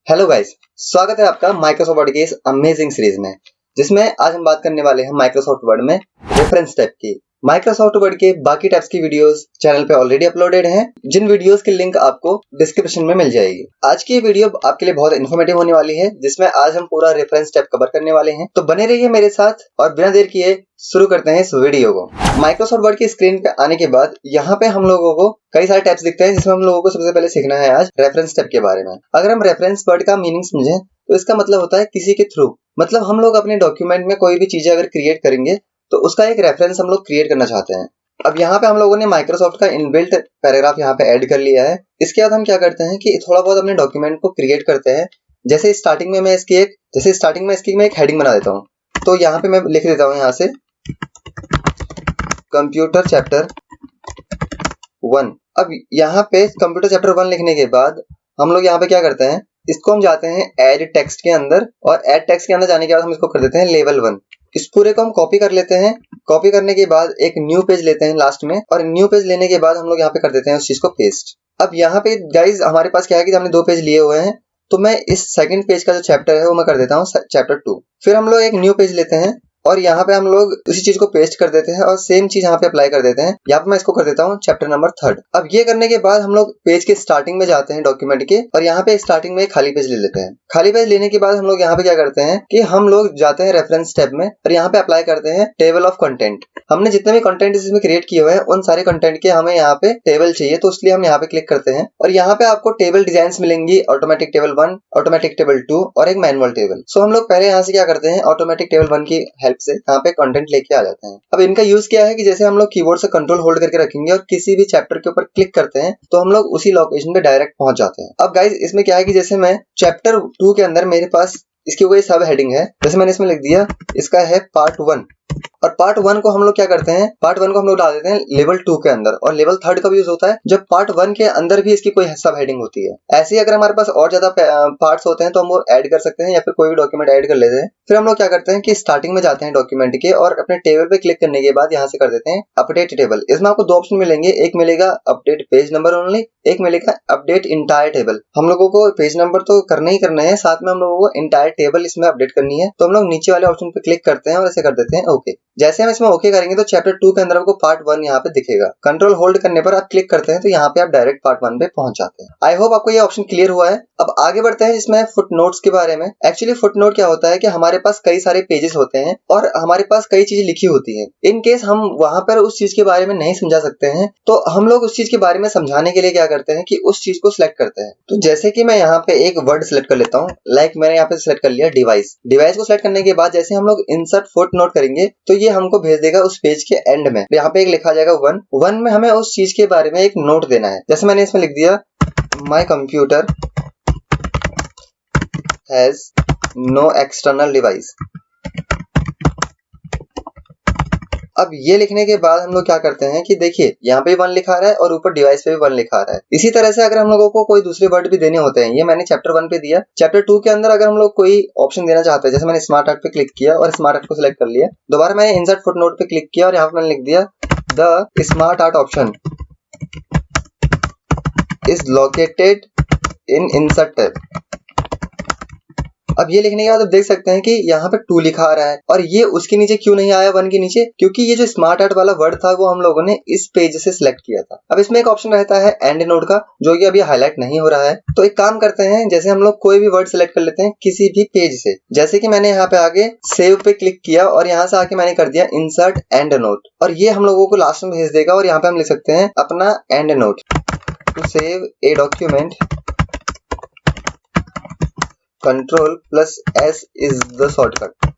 Hello guys, स्वागत है आपका माइक्रोसॉफ्ट वर्ड के इस अमेजिंग सीरीज में, जिसमें आज हम बात करने वाले हैं माइक्रोसॉफ्ट वर्ड में रेफरेंस टैब की। माइक्रोसॉफ्ट वर्ड के बाकी टैब्स की वीडियोस चैनल पे ऑलरेडी अपलोडेड हैं, जिन वीडियोस की लिंक आपको डिस्क्रिप्शन में मिल जाएगी। आज की ये वीडियो आपके लिए बहुत इन्फॉर्मेटिव होने वाली है, जिसमें आज हम पूरा रेफरेंस टैब कवर करने वाले हैं। तो बने रहिए मेरे साथ और बिना देर किए शुरू करते हैं इस वीडियो को। माइक्रोसॉफ्ट वर्ड की स्क्रीन पे आने के बाद यहाँ पे हम लोगों को कई सारे टैब्स दिखते हैं, जिसमें हम लोगों को सबसे पहले सीखना है आज रेफरेंस टैब के बारे में। अगर हम रेफरेंस वर्ड का मीनिंग समझें तो इसका मतलब होता है किसी के थ्रू। मतलब हम लोग अपने डॉक्यूमेंट में कोई भी चीजें अगर क्रिएट करेंगे तो उसका एक रेफरेंस हम लोग क्रिएट करना चाहते हैं। अब यहाँ पे हम लोगों ने माइक्रोसॉफ्ट का इनबिल्ट पैराग्राफ यहाँ पे ऐड कर लिया है। इसके बाद हम क्या करते हैं कि थोड़ा बहुत अपने डॉक्यूमेंट को क्रिएट करते हैं। जैसे स्टार्टिंग में मैं इसकी एक हेडिंग बना देता हूँ। तो यहाँ पे मैं लिख देता हूँ यहाँ से कंप्यूटर चैप्टर 1। अब यहाँ पे कंप्यूटर चैप्टर 1 लिखने के बाद हम लोग यहाँ पे क्या करते हैं, इसको हम जाते हैं ऐड टेक्स्ट के अंदर, और ऐड टेक्स्ट के अंदर जाने के बाद हम इसको कर देते हैं लेवल 1। इस पूरे को हम कॉपी कर लेते हैं। कॉपी करने के बाद एक न्यू पेज लेते हैं लास्ट में, और न्यू पेज लेने के बाद हम लोग यहाँ पे कर देते हैं उस चीज को पेस्ट। अब यहाँ पे गाइज हमारे पास क्या है कि हमने 2 पेज लिए हुए हैं, तो मैं इस सेकंड पेज का जो चैप्टर है वो मैं कर देता हूँ चैप्टर 2। फिर हम लोग एक न्यू पेज लेते हैं और यहाँ पे हम लोग उसी चीज को पेस्ट कर देते हैं और सेम चीज यहाँ पे अप्लाई कर देते हैं। यहाँ पे मैं इसको कर देता हूँ चैप्टर नंबर 3। अब ये करने के बाद हम लोग पेज के स्टार्टिंग में जाते हैं डॉक्यूमेंट के, और यहाँ पे स्टार्टिंग में एक खाली पेज ले लेते हैं। खाली पेज लेने के बाद हम लोग यहाँ पे क्या करते हैं कि हम लोग जाते हैं रेफरेंस टैब में और यहाँ पे अप्लाई करते हैं टेबल ऑफ कंटेंट। हमने जितने भी कंटेंट इसमें क्रिएट किए हुए हैं उन सारे कंटेंट के हमें यहाँ पे टेबल चाहिए, तो इसलिए हम यहाँ पे क्लिक करते हैं और यहाँ पे आपको टेबल डिजाइन मिलेंगी, ऑटोमेटिक टेबल 1, ऑटोमेटिक टेबल 2 और एक मैनुअल टेबल। सो हम लोग पहले यहाँ से क्या करते हैं, ऑटोमेटिक टेबल 1 की हेल्प से यहाँ पे कंटेंट लेके आ जाते हैं। अब इनका यूज क्या है कि जैसे हम लोग कीबोर्ड से कंट्रोल होल्ड करके रखेंगे और किसी भी चैप्टर के ऊपर क्लिक करते हैं तो हम लोग उसी लोकेशन पे डायरेक्ट पहुंच जाते हैं। अब गाइज इसमें क्या है कि जैसे मैं चैप्टर 2 के अंदर मेरे पास इसकी कोई सब हेडिंग है, जैसे मैंने इसमें लिख दिया इसका है पार्ट 1, और पार्ट 1 को हम लोग क्या करते हैं, पार्ट 1 को हम लोग डाल देते हैं लेवल 2 के अंदर, और लेवल 3 का भी यूज होता है जब पार्ट 1 के अंदर भी इसकी कोई सब हेडिंग होती है। ऐसे ही अगर हमारे पास और ज्यादा पार्ट्स होते हैं तो हम वो ऐड कर सकते हैं या फिर कोई भी डॉक्यूमेंट ऐड कर लेते हैं। फिर हम लोग क्या करते हैं कि स्टार्टिंग में जाते हैं डॉक्यूमेंट के और अपने टेबल पे क्लिक करने के बाद यहाँ से कर देते हैं अपडेट टेबल। इसमें आपको 2 ऑप्शन मिलेंगे, एक मिलेगा अपडेट पेज नंबर ओनली, एक मिलेगा अपडेट इंटायर टेबल। हम लोगों को पेज नंबर तो करना ही करना है, साथ में हम लोगों को इंटायर टेबल इसमें अपडेट करनी है। तो हम लोग नीचे वाले ऑप्शन पे क्लिक करते हैं और ऐसे कर देते हैं ओके। जैसे हम इसमें ओके करेंगे तो चैप्टर 2 के अंदर आपको पार्ट 1 यहाँ पे दिखेगा। कंट्रोल होल्ड करने पर आप क्लिक करते हैं तो यहाँ पे आप डायरेक्ट पार्ट 1 पे पहुंच जाते हैं। आई होप आपको ये ऑप्शन क्लियर हुआ है। अब आगे बढ़ते हैं इसमें फुटनोट्स के बारे में। एक्चुअली फुटनोट क्या होता है कि हमारे पास कई सारे पेजेस होते हैं और हमारे पास कई चीजें लिखी होती है। इन केस हम वहां पर उस चीज के बारे में नहीं समझा सकते हैं तो हम लोग उस चीज के बारे में समझाने के लिए क्या करते हैं कि उस चीज को सिलेक्ट करते हैं। तो जैसे कि मैं यहाँ पे एक वर्ड सिलेक्ट कर लेता हूँ, लाइक मैंने यहाँ पे सिलेक्ट कर लिया डिवाइस। डिवाइस को सिलेक्ट करने के बाद जैसे हम लोग इंसर्ट फुटनोट करेंगे तो ये हमको भेज देगा उस पेज के एंड में। यहाँ पे एक लिखा जाएगा 1 में हमें उस चीज के बारे में एक नोट देना है। जैसे मैंने इसमें लिख दिया my computer has no external device. अब ये लिखने के बाद हम लोग क्या करते हैं कि देखिए यहाँ पे 1 लिखा रहा है और ऊपर डिवाइस पे भी 1 लिखा रहा है। इसी तरह से अगर हम लोगों को कोई दूसरे वर्ड भी देने होते हैं, ये मैंने चैप्टर 1 पे दिया। चैप्टर 2 के अंदर अगर हम लोग कोई ऑप्शन देना चाहते हैं, जैसे मैंने स्मार्ट आर्ट पे क्लिक किया और स्मार्ट आर्ट को सिलेक्ट कर लिया, दोबारा मैंने इंसर्ट फुटनोट पे क्लिक किया और यहाँ पे मैंने लिख दिया the smart art option is located in insert tab. अब ये लिखने के बाद आप देख सकते हैं कि यहाँ पे 2 लिखा आ रहा है, और ये उसके नीचे क्यों नहीं आया 1 के नीचे, क्योंकि ये जो स्मार्ट आर्ट वाला वर्ड था वो हम लोगों ने इस पेज से सिलेक्ट किया था। अब इसमें एक ऑप्शन रहता है एंड नोट का, जो कि अभी हाईलाइट नहीं हो रहा है। तो एक काम करते हैं, जैसे हम लोग कोई भी वर्ड सिलेक्ट कर लेते हैं किसी भी पेज से, जैसे कि मैंने यहाँ पे आगे सेव पे क्लिक किया और यहाँ से आके मैंने कर दिया इंसर्ट एंड नोट, और ये हम लोगों को लास्ट में भेज देगा। और यहाँ पे हम लिख सकते हैं अपना end note to save a document Ctrl+S is the shortcut।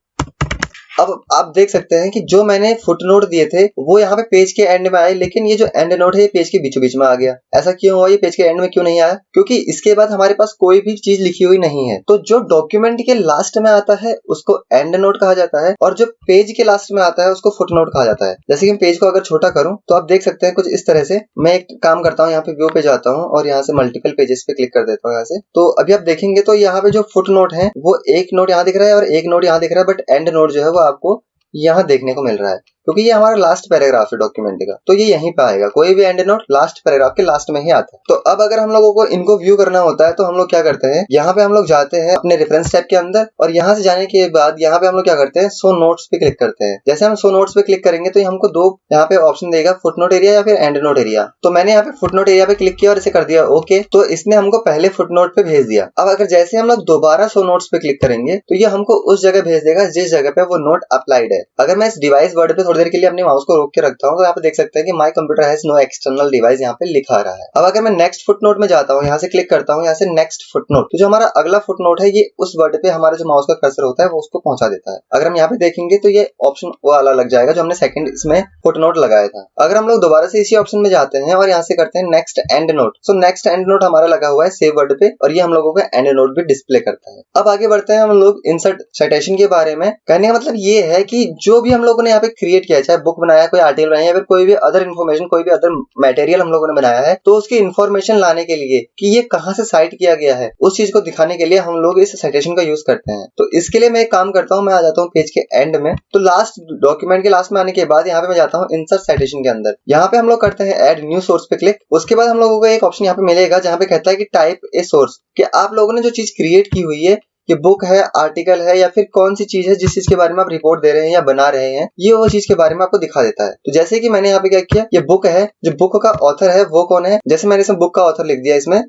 अब आप देख सकते हैं कि जो मैंने फुटनोट दिए थे वो यहाँ पे पेज के एंड में आए, लेकिन ये जो एंड नोट है ये पेज के बीचों बीच में आ गया। ऐसा क्यों हुआ, ये पेज के एंड में क्यों नहीं आया? क्योंकि इसके बाद हमारे पास कोई भी चीज लिखी हुई नहीं है। तो जो डॉक्यूमेंट के लास्ट में आता है उसको एंड नोट कहा जाता है, और जो पेज के लास्ट में आता है उसको फुटनोट कहा जाता है। जैसे कि पेज को अगर छोटा करूं तो आप देख सकते हैं कुछ इस तरह से। मैं एक काम करता हूँ, यहाँ पे व्यू पे जाता हूँ और यहाँ से मल्टीपल पेजेस पे क्लिक कर देता हूँ यहाँ से। तो अभी आप देखेंगे तो यहाँ पे जो फुटनोट है वो एक नोट यहाँ दिख रहा है और एक नोट यहाँ दिख रहा है, बट एंड नोट जो है वो आपको यहाँ देखने को मिल रहा है। क्योंकि ये हमारा लास्ट पैराग्राफ है डॉक्यूमेंट का, तो ये यहीं पे आएगा। कोई भी एंड नोट लास्ट पैराग्राफ के लास्ट में ही आता है। तो अब अगर हम लोगों को इनको व्यू करना होता है तो हम लोग क्या करते हैं, यहाँ पे हम लोग जाते हैं अपने रेफरेंस टैब के अंदर, और यहाँ से जाने के बाद यहाँ पे हम लोग क्या करते हैं, शो नोट्स पे क्लिक करते हैं। जैसे हम शो नोट्स पे क्लिक करेंगे तो हमको दो यहाँ पे ऑप्शन देगा, फुटनोट एरिया या फिर एंड नोट एरिया। तो मैंने यहाँ पे फुटनोट एरिया पे क्लिक किया और इसे कर दिया ओके। तो इसने हमको पहले फुटनोट पे भेज दिया। अब अगर जैसे हम लोग दोबारा शो नोट्स पे क्लिक करेंगे तो ये हमको उस जगह भेज देगा जिस जगह पे वो नोट अप्लाइड है। अगर मैं इस डिवाइस वर्ड पे थोड़ी देर के लिए अपने माउस को रोक के रखता हूँ तो यहाँ पे देख सकते हैं कि my computer has no external device यहाँ पे लिखा रहा है। अब अगर मैं नेक्स्ट फुटनोट में जाता हूँ, यहाँ से क्लिक करता हूँ, यहाँ से नेक्स्ट फुटनोट, तो जो हमारा अगला फुटनोट है ये उस वर्ड पे हमारा जो माउस का कर्सर होता है वो उसको पहुंचा देता है। अगर हम यहाँ पे देखेंगे तो ये ऑप्शन वो वाला लग जाएगा जो हमने सेकंड इसमें फुटनोट लगाया था। अगर हम लोग दोबारा से इसी ऑप्शन में जाते हैं और यहाँ से करते हैं next and note, so next and note हमारा लगा हुआ है सेव वर्ड पे और ये हम लोगों को एंड नोट भी डिस्प्ले करता है। अब आगे बढ़ते हैं हम लोग इंसर्ट साइटेशन के बारे में। कहने का मतलब ये है कि जो भी हम लोगों ने यहाँ पे क्रिएट किया, चाहे बुक बनाया, कोई आर्टिकल बनाया या फिर कोई भी अदर इन्फॉर्मेशन, कोई भी अदर मटेरियल हम लोगों ने बनाया है, तो उसकी इन्फॉर्मेशन लाने के लिए कि ये कहाँ से साइट किया गया है उस चीज को दिखाने के लिए हम लोग इस साइटेशन का यूज करते हैं। तो इसके लिए मैं एक काम करता हूँ, मैं आ जाता हूँ पेज के एंड में, तो लास्ट डॉक्यूमेंट के लास्ट में आने के बाद यहाँ पे मैं जाता हूँ इंसर्ट साइटेशन के अंदर। यहाँ पे हम लोग करते हैं ऐड न्यू सोर्स पे क्लिक। उसके बाद हम लोगों को एक ऑप्शन यहाँ पे मिलेगा जहाँ पे कहता है कि टाइप ए सोर्स, कि आप लोगों ने जो चीज क्रिएट की हुई है, ये बुक है, आर्टिकल है या फिर कौन सी चीज है जिस चीज के बारे में आप रिपोर्ट दे रहे हैं या बना रहे हैं, ये वो चीज के बारे में आपको दिखा देता है। तो जैसे कि मैंने यहाँ पे क्या किया, ये बुक है, जो बुक का ऑथर है वो कौन है, जैसे मैंने इसमें बुक का ऑथर लिख दिया, इसमें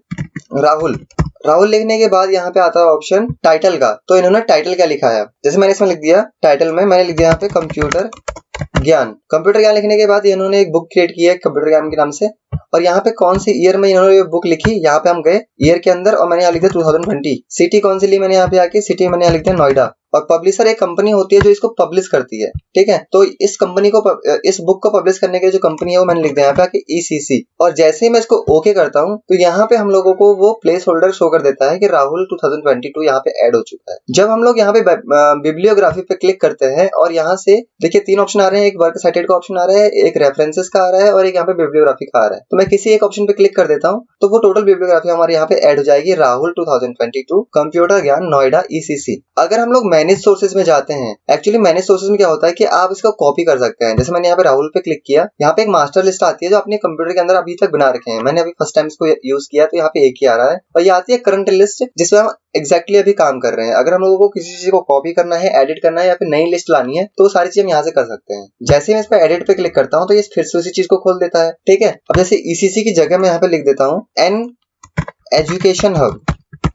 राहुल। राहुल लिखने के बाद यहाँ पे आता है ऑप्शन टाइटल का, तो इन्होंने टाइटल क्या लिखा है, जैसे मैंने इसमें लिख दिया टाइटल में, मैंने लिख दिया यहाँ पे कंप्यूटर ज्ञान। कंप्यूटर ज्ञान लिखने के बाद इन्होंने एक बुक क्रिएट की है कंप्यूटर ज्ञान के नाम से, और यहाँ पे कौन सी ईयर में इन्होंने ये बुक लिखी, यहाँ पे हम गए ईयर के अंदर और मैंने यहाँ लिख दिया 2020। सिटी कौन सी ली मैंने यहाँ पे आके, सिटी मैंने यहाँ लिख दिया नोएडा। और पब्लिशर एक कंपनी होती है जो इसको पब्लिश करती है, ठीक है। तो इस कंपनी को इस बुक को पब्लिश करने के जो कंपनी है वो मैंने लिख दिया यहाँ पे आके ECC। और जैसे ही मैं इसको ओके करता हूँ तो यहाँ पे हम लोगों को वो प्लेस होल्डर शो कर देता है कि राहुल 2022 यहाँ पे ऐड हो चुका है। जब हम लोग यहाँ पे बिब्लियोग्राफी पे क्लिक करते हैं और यहाँ से देखिए तीन ऑप्शन आ रहे हैं, एक वर्क साइटेड का ऑप्शन आ रहा है, एक रेफरेंसेस का आ रहा है और एक यहाँ पे बिब्लियोग्राफी का आ रहा है। तो मैं किसी एक ऑप्शन पे क्लिक कर देता हूँ तो वो टोटल बिब्लियोग्राफी हमारे यहाँ पे ऐड हो जाएगी, राहुल 2022 कंप्यूटर ज्ञान नोएडा ECC। अगर हम लोग मैनेज सोर्सेज में जाते हैं, एक्चुअली मैनेज सोर्सेज में क्या होता है कि आप इसको कॉपी कर सकते हैं। जैसे मैंने यहाँ पे राहुल पे क्लिक किया, यहाँ पे एक मास्टर लिस्ट आती है जो अपने कंप्यूटर के अंदर अभी तक बना रखे हैं, मैंने अभी फर्स्ट टाइम इसको यूज किया तो यहाँ पे एक ही आ रहा है। और ये आती है करंट लिस्ट जिसमें हम एग्जैक्टली अभी काम कर रहे हैं। अगर हम लोगों को किसी चीज को कॉपी करना है, एडिट करना है या फिर नई लिस्ट लानी है तो सारी चीज हम यहाँ से कर सकते हैं। जैसे मैं इस पर एडिट पे क्लिक करता हूँ तो ये फिर से उसी चीज को खोल देता है, ठीक है। अब जैसे ECC की जगह मैं यहाँ पे लिख देता हूँ an education hub,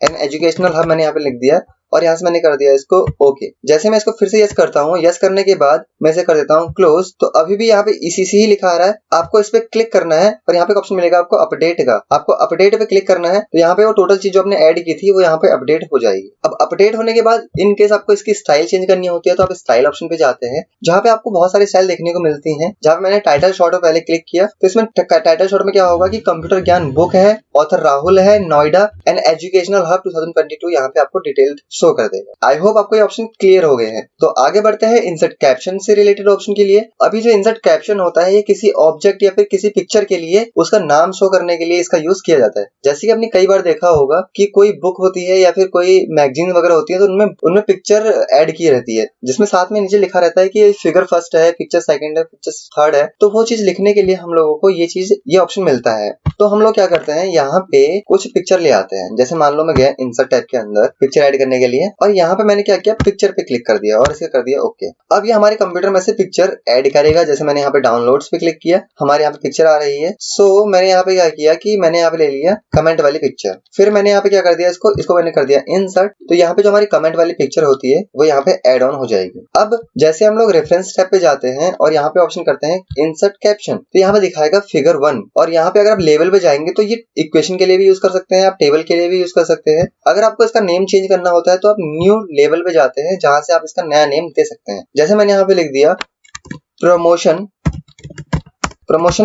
an educational hub मैंने यहाँ पे लिख दिया और यहाँ से मैंने कर दिया इसको ओके। जैसे मैं इसको फिर से यस करता हूँ, यस करने के बाद मैं इसे कर देता हूँ क्लोज, तो अभी भी यहाँ पे ECC ही लिखा आ रहा है। आपको इस पे क्लिक करना है और यहाँ पे ऑप्शन मिलेगा आपको अपडेट का, आपको अपडेट पे क्लिक करना है तो यहाँ पे वो टोटल चीज जो आपने ऐड की थी वो यहाँ पे अपडेट हो जाएगी। अब अपडेट होने के बाद इन केस आपको इसकी स्टाइल चेंज करनी होती है तो आप स्टाइल ऑप्शन पे जाते हैं जहाँ पे आपको बहुत सारी स्टाइल देखने को मिलती है। जहाँ पे मैंने टाइटल शॉर्ट पहले क्लिक किया तो इसमें टाइटल शॉर्ट में क्या होगा कि कंप्यूटर ज्ञान बुक है, ऑथर राहुल है, नोएडा एंड एजुकेशनल हब 2022 यहाँ पे आपको डिटेल शो कर देगा। आई होप आपको ये ऑप्शन क्लियर हो गए हैं। तो आगे बढ़ते हैं इंसर्ट कैप्शन से रिलेटेड ऑप्शन के लिए। अभी जो इंसर्ट कैप्शन होता है ये किसी ऑब्जेक्ट या फिर किसी पिक्चर के लिए उसका नाम शो करने के लिए इसका यूज किया जाता है। जैसे कि आपने कई बार देखा होगा कि कोई बुक होती है या फिर कोई मैगजीन वगैरह होती है तो उनमें पिक्चर ऐड की रहती है जिसमें साथ में नीचे लिखा रहता है कि फिगर फर्स्ट है, पिक्चर सेकंड है, पिक्चर थर्ड है। तो वो चीज लिखने के लिए हम लोगों को ये ऑप्शन मिलता है। तो हम लोग क्या करते हैं, यहाँ पे कुछ पिक्चर ले आते हैं। जैसे मान लो मैं गया इंसर्ट टैब के अंदर पिक्चर ऐड करने के लिए और यहाँ पे मैंने क्या किया, पिक्चर पे क्लिक कर दिया और इसे कर दिया ओके। अब ये हमारे कंप्यूटर में से पिक्चर ऐड करेगा। जैसे मैंने यहाँ पे डाउनलोड्स पे क्लिक किया, हमारे यहाँ पे पिक्चर आ रही है। सो मैंने यहाँ पे क्या किया कि मैंने यहाँ पे ले लिया कमेंट वाली पिक्चर। फिर मैंने यहाँ पे क्या कर दिया, इसको मैंने कर दिया इंसर्ट। तो यहाँ पे जो हमारी कमेंट वाली पिक्चर होती है वो यहाँ पे एड ऑन हो जाएगी। अब जैसे हम लोग रेफरेंस टैब पे जाते हैं और यहाँ पे ऑप्शन करते हैं इंसर्ट कैप्शन, तो यहाँ पे दिखाएगा फिगर 1। और यहाँ पे अगर आप लेवल पे जाएंगे तो ये इक्वेशन के लिए भी यूज कर सकते हैं, आप टेबल के लिए भी यूज कर सकते हैं। अगर आपको इसका नेम चेंज करना होता है तो आप न्यू लेवल पे जाते हैं जहां से आप इसका नया नेम दे सकते हैं। जैसे मैंने यहाँ पे लिख दिया प्रमोशन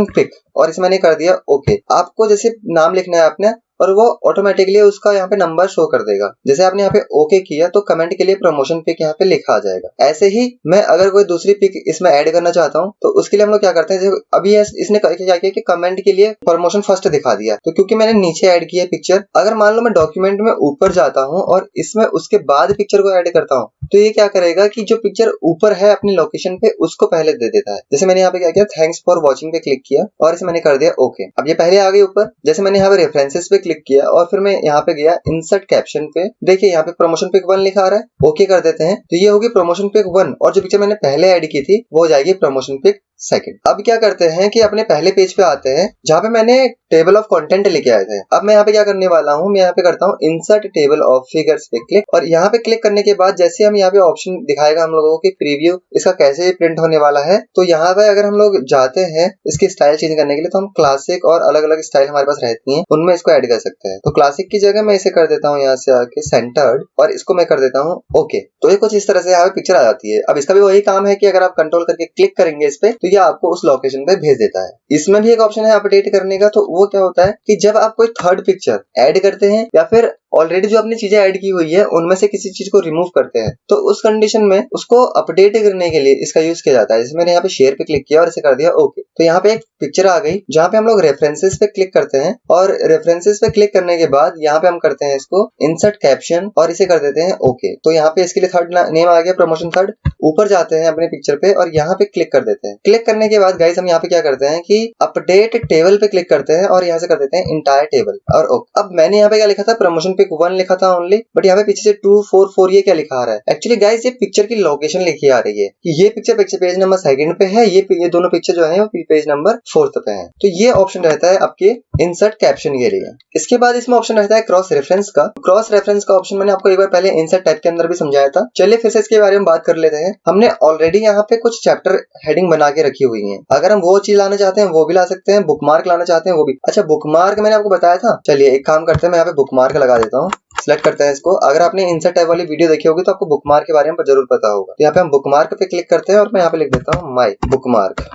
पिक और इसमें मैंने कर दिया ओके। आपको जैसे नाम लिखना है आपने और वो ऑटोमेटिकली उसका यहाँ पे नंबर शो कर देगा। जैसे आपने यहाँ पे ओके किया तो कमेंट के लिए प्रमोशन पिक यहाँ पे लिखा आ जाएगा। ऐसे ही मैं अगर कोई दूसरी पिक इसमें ऐड करना चाहता हूँ तो उसके लिए हम लोग क्या करते हैं, अभी इसने क्या किया कि कमेंट के लिए प्रमोशन फर्स्ट दिखा दिया। तो क्योंकि मैंने नीचे ऐड किया पिक्चर, अगर मान लो मैं डॉक्यूमेंट में ऊपर जाता हूँ और इसमें उसके बाद पिक्चर को ऐड करता हूँ तो ये क्या करेगा कि जो पिक्चर ऊपर है अपनी लोकेशन पे उसको पहले दे देता है। जैसे मैंने यहाँ पे क्या किया, थैंक्स फॉर वॉचिंग पे क्लिक किया और इसे मैंने कर दिया ओके। अब ये पहले आ गई ऊपर। जैसे मैंने यहाँ पे रेफरेंसेस पे क्लिक किया और फिर मैं यहाँ पे गया इंसर्ट कैप्शन पे, देखिए यहाँ पे प्रमोशन पिक 1 लिखा आ रहा है, ओके कर देते हैं। तो ये होगी प्रमोशन पिक 1 और जो पिक्चर मैंने पहले ऐड की थी वो हो जाएगी प्रमोशन पिक 2। अब क्या करते हैं कि अपने पहले पेज पे आते हैं जहाँ पे मैंने टेबल ऑफ कंटेंट लेके आए थे। अब मैं यहाँ पे क्या करने वाला हूँ, मैं यहाँ पे करता हूँ इंसर्ट टेबल ऑफ फिगर्स पे क्लिक और यहाँ पे क्लिक करने के बाद जैसे हम यहाँ पे ऑप्शन दिखाएगा हम लोगों को प्रीव्यू इसका कैसे प्रिंट होने वाला है, तो यहाँ पे अगर हम लोग जाते हैं इसकी स्टाइल चेंज करने के लिए तो हम क्लासिक और अलग अलग स्टाइल हमारे पास रहती है उनमें इसको ऐड कर सकते हैं। तो क्लासिक की जगह मैं इसे कर देता हूँ यहाँ से आके सेंटर्ड और इसको मैं कर देता हूँ ओके। तो ये कुछ इस तरह से यहाँ पे पिक्चर आ जाती है। अब इसका भी वही काम है कि अगर आप कंट्रोल करके क्लिक करेंगे इस पे तो ये आपको उस लोकेशन पे भेज देता है। इसमें भी एक ऑप्शन है अपडेट करने का, तो वो क्या होता है कि जब आप कोई थर्ड पिक्चर ऐड करते हैं या फिर ऑलरेडी जो आपने चीजें ऐड की हुई है उनमें से किसी चीज को रिमूव करते हैं तो उस कंडीशन में उसको अपडेट करने के लिए इसका यूज किया जाता है। जैसे मैंने यहाँ पे शेयर पे क्लिक किया और इसे कर दिया ओके। तो यहाँ पे एक पिक्चर आ गई जहाँ पे हम लोग रेफरेंसेस पे क्लिक करते हैं और रेफरेंसेस पे क्लिक करने के बाद यहाँ पे हम करते हैं इसको इंसर्ट कैप्शन और इसे कर देते हैं ओके। तो यहाँ पे इसके लिए थर्ड नेम आ गया प्रमोशन 3। ऊपर जाते हैं अपने पिक्चर पे और यहाँ पे क्लिक कर देते हैं। क्लिक करने के बाद गाइस हम यहाँ पे क्या करते हैं कि अपडेट टेबल पे क्लिक करते हैं और यहाँ से कर देते हैं इंटायर टेबल और ओके। अब मैंने यहाँ पे क्या लिखा था, प्रमोशन पिक 1 लिखा था ओनली, बट यहाँ पे पीछे से 244 ये क्या लिखा आ रहा है। एक्चुअली गाइस ये पिक्चर की लोकेशन लिखी आ रही है कि ये पिक्चर पेज नंबर 2 पे है, ये दोनों पिक्चर जो है वो पेज नंबर 4 पे है। तो ये ऑप्शन रहता है आपके इंसर्ट कैप्शन के लिए। इसके बाद इसमें ऑप्शन रहता है क्रॉस रेफरेंस का। क्रॉस रेफरेंस का ऑप्शन मैंने आपको एक बार पहले इंसर्ट टाइप के अंदर भी समझाया था। चलिए फिर से इसके बारे में बात कर लेते हैं। हमने ऑलरेडी यहाँ पे कुछ चैप्टर हेडिंग बना के रखी हुई है, अगर हम वो चीज लाना चाहते हैं वो भी ला सकते हैं, बुकमार्क लाना चाहते हैं वो भी। अच्छा बुकमार्क मैंने आपको बताया था, चलिए एक काम करते हैं, मैं यहाँ पे बुकमार्क लगा देता हूँ। सिलेक्ट करते हैं इसको। अगर आपने इंसर्ट टाइप वाली वीडियो देखी होगी तो आपको बुकमार्क के बारे में जरूर पता होगा। तो यहाँ पे हम बुकमार्क पे क्लिक करते हैं और मैं यहाँ पे लिख देता हूँ माय बुकमार्क।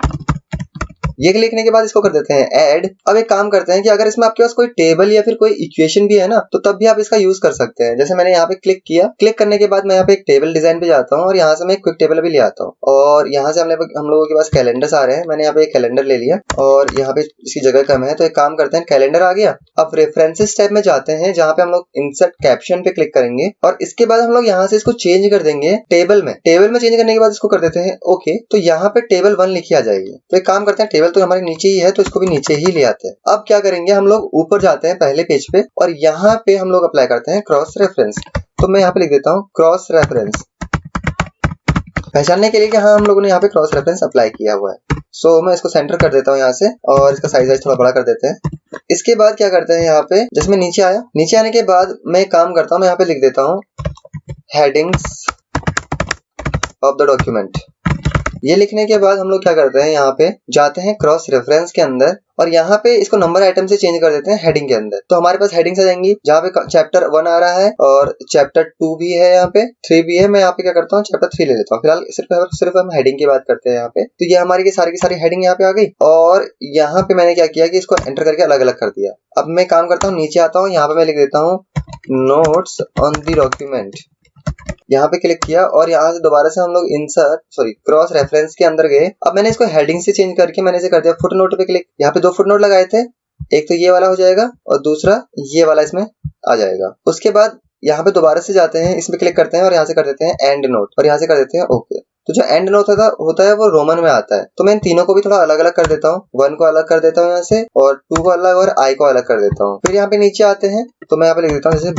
ये लिखने के बाद इसको कर देते हैं ऐड। अब एक काम करते हैं कि अगर इसमें आपके पास कोई टेबल या फिर कोई इक्वेशन भी है ना तो तब भी आप इसका यूज कर सकते हैं। जैसे मैंने यहाँ पे क्लिक किया, क्लिक करने के बाद मैं यहाँ पे एक टेबल डिजाइन पे जाता हूँ और यहाँ से मैं एक क्विक टेबल भी ले आता हूँ और यहाँ से हम लोगों के पास कैलेंडर्स आ रहे हैं। मैंने यहाँ पे एक कैलेंडर ले लिया और यहाँ पे इसकी जगह कम है तो एक काम करते हैं, कैलेंडर आ गया। अब रेफरेंसेस टैब में जाते हैं जहाँ पे हम लोग इंसर्ट कैप्शन पे क्लिक करेंगे और इसके बाद हम लोग यहाँ से इसको चेंज कर देंगे टेबल में। टेबल में चेंज करने के बाद इसको कर देते हैं ओके। तो यहाँ पे टेबल 1 लिखी आ जाएगी। तो एक काम करते हैं, टेबल तो हमारे नीचे ही है तो इसको भी नीचे ही ले आते हैं। अब क्या करेंगे, हम लोग ऊपर जाते हैं पहले पेज पे और यहाँ पे हम लोग अप्लाई करते हैं क्रॉस रेफरेंस। तो मैं यहाँ पे लिख देता हूँ क्रॉस रेफरेंस, पहचानने के लिए कि हाँ हम लोगों ने यहाँ पे क्रॉस रेफरेंस अप्लाई किया हुआ है। सो मैं इसको सेंटर कर देता हूँ यहाँ से और इसका साइज थोड़ा बड़ा कर देते हैं। इसके बाद क्या करते हैं, यहाँ पे जैसे मैं नीचे आया, नीचे आने के बाद मैं काम करता हूँ, मैं यहाँ पे लिख देता हूँ हेडिंग्स ऑफ द डॉक्यूमेंट। ये लिखने के बाद हम लोग क्या करते हैं, यहाँ पे जाते हैं क्रॉस रेफरेंस के अंदर और यहाँ पे इसको नंबर आइटम से चेंज कर देते हैं हेडिंग के अंदर। तो हमारे पास हेडिंग्स आ जाएंगी जहाँ पे चैप्टर 1 आ रहा है और चैप्टर 2 भी है, यहाँ पे 3 भी है। मैं यहाँ पे क्या करता हूँ, चैप्टर 3 ले लेता हूँ। फिलहाल सिर्फ हम हेडिंग की बात करते हैं यहाँ पे। तो ये हमारी की सारी हेडिंग यहाँ पे आ गई और यहाँ पे मैंने क्या किया कि इसको एंटर करके अलग अलग कर दिया। अब मैं काम करता हूँ, नीचे आता हूँ, यहाँ पे मैं लिख देता हूँ नोट्स ऑन द डॉक्यूमेंट। यहाँ पे क्लिक किया और यहाँ से दोबारा से हम लोग क्रॉस रेफरेंस के अंदर गए। अब मैंने इसको हेडिंग से चेंज करके मैंने इसे कर दिया फुटनोट पे क्लिक। यहाँ पे 2 फुटनोट लगाए थे, एक तो ये वाला हो जाएगा और दूसरा ये वाला इसमें आ जाएगा। उसके बाद यहाँ पे दोबारा से जाते हैं, इसमें क्लिक करते हैं और यहाँ से कर देते हैं एंड नोट और यहाँ से कर देते हैं ओके। तो जो एंड नोट होता है वो रोमन में आता है। तो मैं इन तीनों को भी थोड़ा अलग अलग कर देता हूँ, 1 को अलग कर देता हूँ यहाँ से और 2 को अलग और आई को अलग कर देता हूँ। फिर यहाँ पे नीचे आते हैं तो मैं यहाँ पे लिख देता हूँ जैसे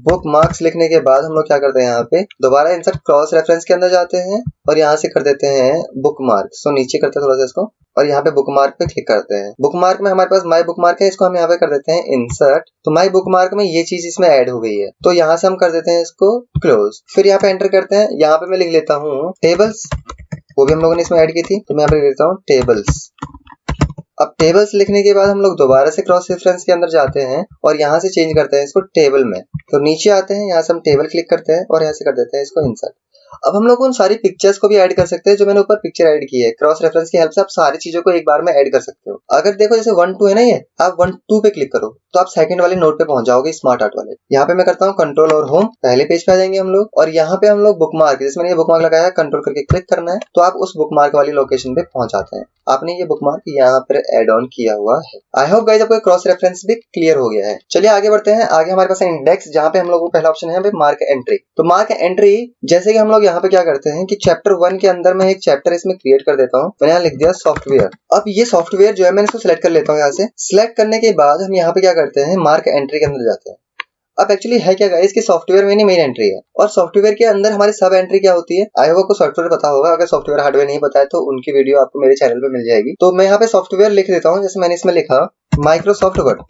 बुक मार्क्स। लिखने के बाद हम लोग क्या करते हैं, यहाँ पे दोबारा इंसर्ट क्रॉस रेफरेंस के अंदर जाते हैं और यहाँ से कर देते हैं बुक मार्क। तो नीचे करते हैं थोड़ा सा इसको और यहाँ पे बुक मार्क पे क्लिक करते हैं। बुक मार्क में हमारे पास माई बुक मार्क है, इसको हम यहाँ पे कर देते हैं इंसर्ट। तो माई बुक मार्क में ये चीज इसमें ऐड हो गई है तो यहाँ से हम कर देते हैं इसको क्लोज। फिर यहाँ पे एंटर करते हैं, यहाँ पे मैं लिख लेता हूँ टेबल्स, वो भी हम लोगों ने इसमें ऐड की थी तो मैं यहाँ पे लिख लेता हूँ टेबल्स। अब टेबल्स लिखने के बाद हम लोग दोबारा से क्रॉस रेफरेंस के अंदर जाते हैं और यहाँ से चेंज करते हैं इसको टेबल में। तो नीचे आते हैं, यहाँ से हम टेबल क्लिक करते हैं और यहाँ से कर देते हैं इसको इंसर्ट। अब हम लोग उन सारी पिक्चर्स को भी ऐड कर सकते हैं जो मैंने ऊपर पिक्चर ऐड की है। क्रॉस रेफरेंस की हेल्प से आप सारी चीजों को एक बार में ऐड कर सकते हो। अगर देखो जैसे 1 2 है ना, ये आप 1 2 पे क्लिक करो तो आप सेकंड वाले नोट पे पहुंच जाओगे, स्मार्ट आर्ट वाले। यहाँ पे मैं करता हूँ कंट्रोल और होम, पहले पेज पे आ जाएंगे हम लोग। और यहाँ पे हम लोग बुकमार्क, जैसे मैंने ये बुकमार्क लगाया है, कंट्रोल करके क्लिक करना है तो आप उस बुकमार्क वाली लोकेशन पे पहुंच जाते हैं। आपने ये बुकमार्क यहाँ पर एड ऑन किया हुआ है। आई होप गाइस आपको क्रॉस रेफरेंस भी क्लियर हो गया है। चलिए आगे बढ़ते हैं। आगे हमारे पास है इंडेक्स, जहाँ पे हम लोग को पहला ऑप्शन है मार्क एंट्री। तो मार्क एंट्री जैसे कि हम लोग यहाँ पे क्या करते हैं कि चैप्टर 1 के अंदर मैं एक चैप्टर इसमें क्रिएट कर देता हूँ। मैंने यहाँ लिख दिया सॉफ्टवेयर। अब ये सॉफ्टवेयर जो है मैंने इसको सिलेक्ट कर लेता हूँ। यहाँ से सिलेक्ट करने के बाद हम यहाँ पे क्या करते हैं, मार्क एंट्री के अंदर जाते हैं। अब एक्चुअली है क्या गाइस कि सॉफ्टवेयर में मेन एंट्री है और सॉफ्टवेयर के अंदर हमारी सब एंट्री क्या होती है। आई होप आपको सॉफ्टवेयर पता होगा। अगर सॉफ्टवेयर हार्डवेयर नहीं पता है तो उनकी वीडियो आपको मेरे चैनल पे मिल जाएगी। तो मैं यहाँ पे सॉफ्टवेयर लिख देता हूँ। जैसे मैंने इसमें लिखा माइक्रोसॉफ्ट वर्ड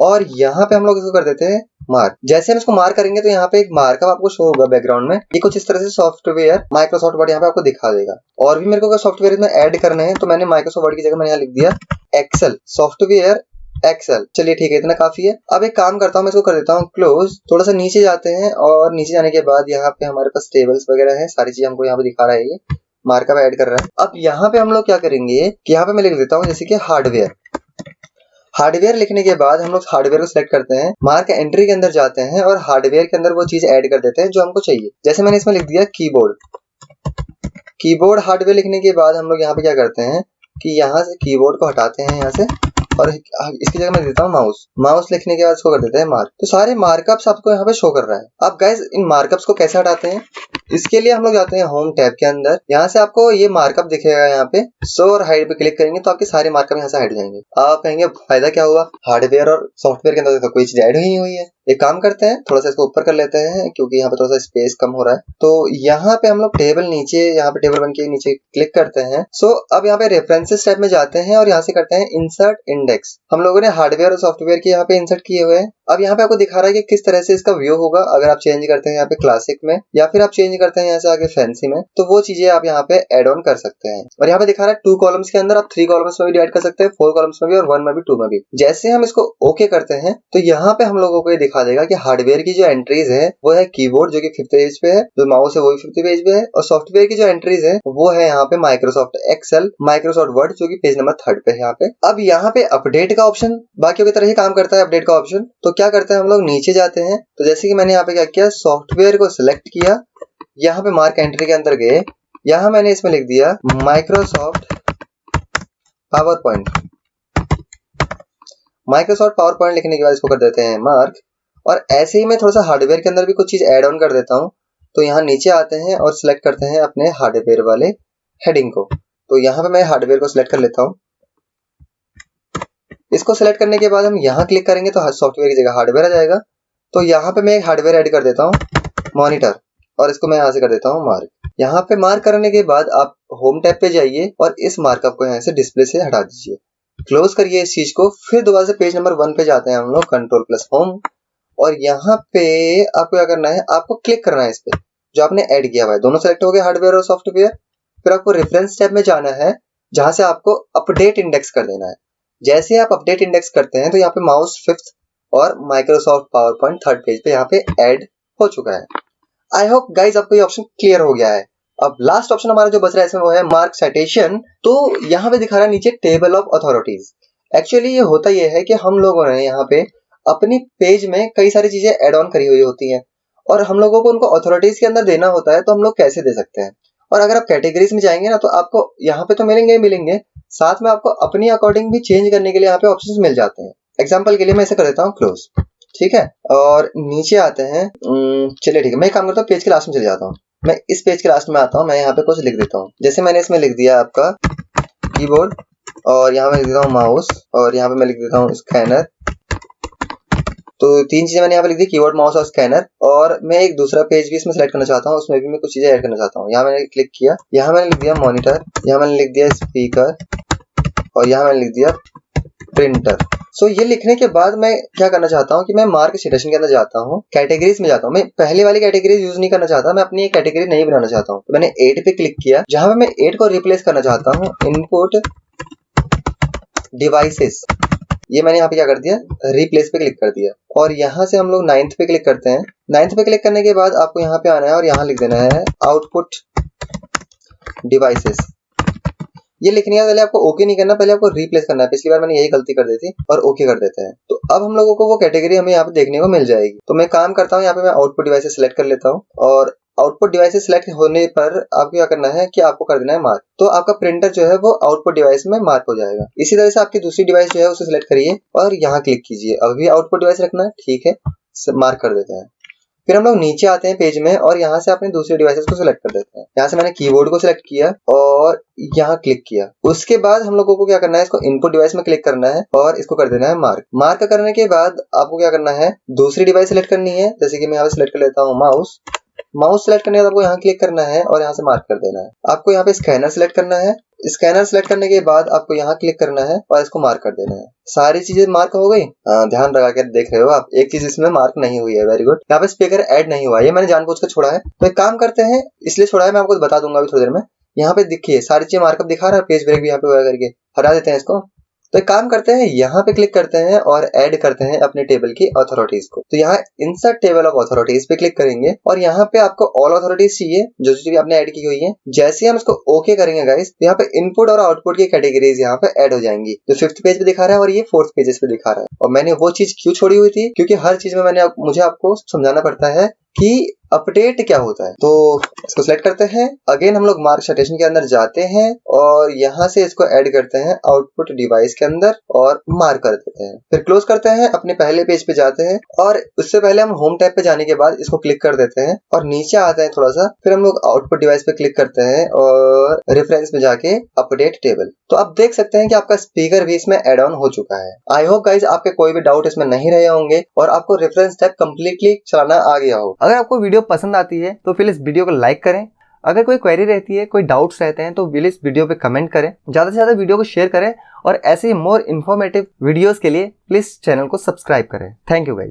और यहाँ पे हम लोग इसको कर देते हैं मार्क। जैसे हम इसको मार्क करेंगे तो यहाँ पे एक मार्कअप आपको शो होगा बैकग्राउंड में। ये कुछ इस तरह से सॉफ्टवेयर माइक्रोसॉफ्ट वर्ड यहाँ पे आपको दिखा देगा। और भी मेरे को अगर सॉफ्टवेयर इसमें ऐड करने हैं तो मैंने माइक्रोसॉफ्ट वर्ड की जगह मैंने यहाँ लिख दिया एक्सेल, सॉफ्टवेयर एक्सेल। चलिए ठीक है, इतना काफी है। अब एक काम करता हूँ, मैं इसको कर देता हूँ क्लोज। थोड़ा सा नीचे जाते हैं और नीचे जाने के बाद यहाँ पे हमारे पास टेबल्स वगैरह है, सारी चीज हमको यहाँ पे दिखा रहा है, ये मार्कअप ऐड कर रहा है। अब यहाँ पे हम लोग क्या करेंगे कि यहाँ पे मैं लिख देता हूँ जैसे कि हार्डवेयर। हार्डवेयर लिखने के बाद हम लोग हार्डवेयर को सिलेक्ट करते हैं, मार्क एंट्री के अंदर जाते हैं और हार्डवेयर के अंदर वो चीज ऐड कर देते हैं जो हमको चाहिए। जैसे मैंने इसमें लिख दिया कीबोर्ड। कीबोर्ड हार्डवेयर लिखने के बाद हम लोग यहाँ पे क्या करते हैं कि यहाँ से कीबोर्ड को हटाते हैं यहाँ से और इसकी जगह मैं देता हूँ माउस। माउस लिखने के बाद इसको कर देते हैं मार्क। तो सारे मार्कअप्स आपको यहाँ पे शो कर रहा है। अब गाइस इन मार्कअप्स को कैसे हटाते हैं, इसके लिए हम लोग जाते हैं होम टैब के अंदर। यहाँ से आपको ये मार्कअप दिखेगा, यहाँ पे शो और हाइड पे क्लिक करेंगे तो आपके सारे मार्कअप यहाँ से हट जाएंगे। आप कहेंगे फायदा क्या हुआ, हार्डवेयर और सॉफ्टवेयर के अंदर तो कोई चीज ऐड ही नहीं हुई है। एक काम करते हैं, थोड़ा सा इसको ऊपर कर लेते हैं क्योंकि यहाँ पे थोड़ा सा स्पेस कम हो रहा है। तो यहाँ पे हम लोग टेबल नीचे, यहाँ पे टेबल 1 के नीचे क्लिक करते हैं। सो अब यहाँ पे रेफरेंसेस टैब में जाते हैं और यहाँ से करते हैं इंसर्ट इंडेक्स। हम लोगों ने हार्डवेयर और सॉफ्टवेयर के यहाँ पे इंसर्ट किए हुए हैं। अब यहाँ पे आपको दिखा रहा है कि किस तरह से इसका व्यू होगा अगर आप चेंज करते हैं यहाँ पे क्लासिक में या फिर आप चेंज करते हैं यहाँ से आगे फैंसी में, तो वो चीजें आप यहाँ पे ऐड ऑन कर सकते हैं। और यहाँ पे दिखा रहा है 2 कॉलम्स के अंदर आप 3 कॉलम्स में भी ऐड कर सकते हैं, 4 कॉलम्स में भी और 1 में भी, 2 में भी। जैसे हम इसको ओके करते हैं तो यहाँ पे हम लोगों को ये दिखा देगा कि हार्डवेयर की जो एंट्रीज है वो है कीबोर्ड जो कि 5th पेज पे है, जो माउस है वो भी 5th पेज पे है, और सॉफ्टवेयर की जो एंट्रीज है वो है यहाँ पे माइक्रोसॉफ्ट एक्सेल, माइक्रोसॉफ्ट वर्ड जो कि पेज नंबर 3rd पे है यहाँ पे। अब यहाँ पे अपडेट का ऑप्शन बाकियों की तरह ही काम करता है, अपडेट का ऑप्शन। तो क्या करते हैं हम लोग नीचे जाते हैं। तो जैसे कि मैंने यहाँ पे क्या किया, सॉफ्टवेयर को सिलेक्ट किया, यहाँ पे मार्क एंट्री के अंदर गए, यहाँ मैंने इसमें लिख दिया Microsoft power point. Microsoft power point लिखने के बाद इसको कर देते हैं मार्क। और ऐसे ही मैं थोड़ा सा हार्डवेयर के अंदर भी कुछ चीज ऐड ऑन कर देता हूँ। तो यहाँ नीचे आते हैं और सिलेक्ट करते हैं अपने हार्डवेयर वाले हेडिंग को। तो यहाँ पे मैं हार्डवेयर को सिलेक्ट कर लेता हूँ। इसको सिलेक्ट करने के बाद हम यहाँ क्लिक करेंगे तो सॉफ्टवेयर की जगह हार्डवेयर आ जाएगा। तो यहाँ पे मैं एक हार्डवेयर ऐड कर देता हूँ मॉनिटर, और इसको मैं यहाँ से कर देता हूँ मार्क। यहाँ पे मार्क करने के बाद आप होम टैब पे जाइए और इस मार्कअप को यहाँ से डिस्प्ले से हटा दीजिए, क्लोज करिए इस चीज को। फिर दोबारा से पेज नंबर 1 पे जाते हैं हम लोग, कंट्रोल प्लस होम, और यहाँ पे आपको क्या करना है, आपको क्लिक करना है इस पे जो आपने ऐड किया हुआ है। दोनों सेलेक्ट हो गए, हार्डवेयर और सॉफ्टवेयर। फिर आपको रेफरेंस टैब में जाना है जहां से आपको अपडेट इंडेक्स कर देना है। जैसे आप अपडेट इंडेक्स करते हैं तो यहाँ पे माउस 5th और Microsoft power point 3rd page पे यहाँ पे ऐड हो चुका है। आई होप गाइज आपको ये ऑप्शन क्लियर हो गया है। अब लास्ट ऑप्शन हमारा जो बच रहा है इसमें वो है मार्क साइटेशन। तो यहाँ पे दिखा रहा है नीचे टेबल ऑफ अथॉरिटीज। एक्चुअली ये होता ये है कि हम लोगों ने यहाँ पे अपनी पेज में कई सारी चीजें ऐड ऑन करी हुई होती हैं और हम लोगों को उनको अथॉरिटीज के अंदर देना होता है। तो हम लोग कैसे दे सकते हैं, और अगर आप कैटेगरीज में जाएंगे ना तो आपको यहाँ पे तो मिलेंगे, साथ में आपको अपनी अकॉर्डिंग भी चेंज करने के लिए यहाँ पे ऑप्शंस मिल जाते हैं। एग्जांपल के लिए मैं इसे कर देता हूँ क्लोज, ठीक है। और नीचे आते हैं, चलिए ठीक है, मैं एक काम करता हूँ, पेज के लास्ट में चले जाता हूँ। मैं इस पेज के लास्ट में आता हूँ, मैं यहाँ पे कुछ लिख देता हूँ। जैसे मैंने इसमें लिख दिया आपका कीबोर्ड, और यहाँ मैं लिख देता हूँ माउस, और यहाँ पे मैं लिख देता हूँ स्कैनर। तो 3 चीजें मैंने यहाँ पे लिख दी, कीबोर्ड, माउस और स्कैनर। और मैं एक दूसरा पेज भी इसमें सेलेक्ट करना चाहता हूँ, उसमें भी मैं कुछ चीजें ऐड करना चाहता हूँ। यहाँ मैंने क्लिक किया, यहाँ मैंने लिख दिया मॉनिटर, यहाँ मैंने लिख दिया स्पीकर, और यहाँ मैंने लिख दिया प्रिंटर। सो ये लिखने के बाद मैं क्या करना चाहता हूँ कि मैं मार्क साइटेशन के अंदर जाता हूँ, कैटेगरीज में जाता हूँ। मैं पहले वाली कैटेगरीज यूज नहीं करना चाहता, मैं अपनी एक कैटेगरी नहीं बनाना चाहता हूँ। तो मैंने 8 पे क्लिक किया, जहां पे मैं 8 को रिप्लेस करना चाहता हूँ इनपुट डिवाइसेस। ये मैंने यहाँ पे क्या कर दिया, रिप्लेस पे क्लिक कर दिया और यहाँ से हम लोग 9th पे क्लिक करते हैं। 9th पे क्लिक करने के बाद आपको यहाँ पे आना है और यहाँ लिख देना है आउटपुट डिवाइसेस। ये लिखने के पहले आपको ओके नहीं करना, पहले आपको रिप्लेस करना है। पिछली बार मैंने यही गलती कर दी थी और ओके कर देते हैं। तो अब हम लोगों को वो कैटेगरी हमें यहाँ पे देखने को मिल जाएगी। तो मैं काम करता हूँ, यहाँ पे मैं आउटपुट डिवाइसेस सेलेक्ट कर लेता हूँ और आउटपुट डिवाइसेस सेलेक्ट होने पर आपको क्या करना है कि आपको कर देना है मार्क। तो आपका प्रिंटर जो है वो आउटपुट डिवाइस में मार्क हो जाएगा। इसी तरह से आपकी दूसरी डिवाइस जो है उसे सेलेक्ट करिए और यहाँ क्लिक कीजिए। अभी आउटपुट डिवाइस रखना है, ठीक है, मार्क कर देते हैं। फिर हम लोग नीचे आते हैं पेज में और यहाँ से अपने दूसरे डिवाइसेस को सिलेक्ट कर देते हैं। यहाँ से मैंने कीबोर्ड को सिलेक्ट किया और यहाँ क्लिक किया। उसके बाद हम लोगों को क्या करना है, इसको इनपुट डिवाइस में क्लिक करना है और इसको कर देना है मार्क। मार्क करने के बाद आपको क्या करना है, दूसरी डिवाइस सिलेक्ट करनी है। जैसे कि मैं यहाँ पे सिलेक्ट कर लेता हूँ माउस। माउस सेलेक्ट करने के बाद आपको यहाँ क्लिक करना है और यहाँ से मार्क कर देना है। आपको यहाँ पे स्कैनर सेलेक्ट करना है। स्कैनर सेलेक्ट करने के बाद आपको यहाँ क्लिक करना है और इसको मार्क कर देना है। सारी चीजें मार्क हो गई। ध्यान लगा के देख रहे हो आप, एक चीज इसमें मार्क नहीं हुई है। Very good. यहाँ पे स्पीकर ऐड नहीं हुआ है, ये मैंने जानबूझ कर छोड़ा है। तो एक काम करते हैं, इसलिए छोड़ा है, मैं आपको बता दूंगा अभी थोड़ी देर में। यहाँ पे देखिए सारी चीजें मार्कअप दिखा रहा है, पेज ब्रेक भी यहाँ पे हुआ करके। हटा देते हैं इसको। तो एक काम करते हैं, यहाँ पे क्लिक करते हैं और ऐड करते हैं अपने टेबल की अथॉरिटीज को। तो यहाँ इंसर्ट टेबल ऑफ अथॉरिटीज पे क्लिक करेंगे और यहाँ पे आपको ऑल अथॉरिटीज चाहिए जो चीज आपने ऐड की हुई है। जैसे ही हम इसको ओके करेंगे गाइस, यहाँ पे इनपुट और आउटपुट की कैटेगरीज यहाँ पे ऐड हो जाएंगी। जो 5th पेज पे दिखा रहा है और ये 4th पेजेस पे दिखा रहा है। और मैंने वो चीज क्यों छोड़ी हुई थी, क्योंकि हर चीज में मुझे आपको समझाना पड़ता है कि अपडेट क्या होता है। तो इसको सिलेक्ट करते हैं। अगेन हम लोग मार्क साइटेशन के अंदर जाते हैं और यहाँ से इसको ऐड करते हैं आउटपुट डिवाइस के अंदर और मार्क कर देते हैं। फिर क्लोज करते हैं, अपने पहले पेज पे जाते हैं और उससे पहले हम होम टैब पे जाने के बाद इसको क्लिक कर देते हैं और नीचे आते हैं थोड़ा सा। फिर हम लोग आउटपुट डिवाइस पे क्लिक करते हैं और रेफरेंस में जाके अपडेट टेबल। तो आप देख सकते हैं कि आपका स्पीकर भी इसमें एड ऑन हो चुका है। आई होप गाइज आपके कोई भी डाउट इसमें नहीं रहे होंगे और आपको रेफरेंस टैब कंप्लीटली चलाना आ गया हो। अगर आपको वीडियो पसंद आती है तो प्लीज वीडियो को लाइक करें। अगर कोई क्वेरी रहती है, कोई डाउट्स रहते हैं तो प्लीज वीडियो पे कमेंट करें। ज्यादा से ज्यादा वीडियो को शेयर करें और ऐसे ही मोर इन्फॉर्मेटिव वीडियोस के लिए प्लीज चैनल को सब्सक्राइब करें। Thank you guys.